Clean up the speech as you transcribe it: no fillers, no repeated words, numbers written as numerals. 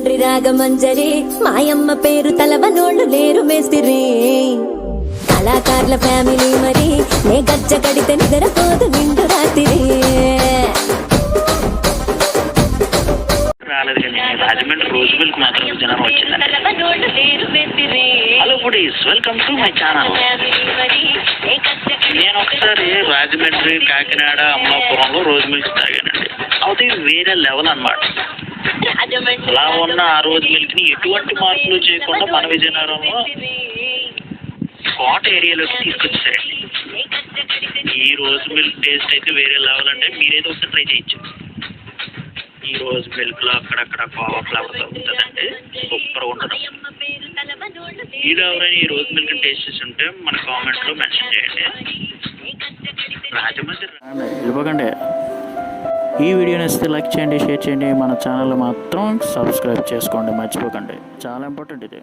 తండ్రి రాగమంజరి మాయమ్మ పేరు తలవనోళ్ళు లేరు మేస్తిరి కళాకారుల ఫ్యామిలీ మరి నే గజ్జ కడితే నిద్రపోదు నిండు రాత్రి రాలేదు కానీ రాజమండ్రి రోజు మిల్క్ మాత్రం జనం వచ్చిందండి. Hello foodies, welcome to my channel. నేను ఒకసారి రాజమండ్రి, కాకినాడ, అమ్మాపురంలో రోజు మిల్క్ తాగానండి. అది వేరే లెవెల్ అన్నమాట. అలా ఉన్న ఆ రోజు మిల్క్ ని ఎటువంటి మార్పులు చేయకుండా మన విజయనగరంలో కోట ఏరియాలోకి తీసుకొచ్చారండి. ఈ రోజు మిల్క్ టేస్ట్ అయితే వేరే లెవెల్ అంటే మీరైతే ఒకసారి ట్రై చేయొచ్చు. ఈ రోజు మిల్క్ లో అక్కడక్కడ కోవా ఫ్లేవర్ దొరుకుతుందండి, సూపర్ ఉంటుంది. మీరు ఎవరైనా ఈ రోజు మిల్క్ టేస్ట్ చేసి ఉంటే మన కామెంట్ లో మెన్షన్ చేయండి. రాజమండ్రి ఇవ్వకండి. ఈ వీడియో నచ్చితే లైక్ చేయండి, షేర్ చేయండి. మన ఛానల్ మాత్రం సబ్స్క్రైబ్ చేసుకోండి, మర్చిపోకండి. చాలా ఇంపార్టెంట్ ఇది.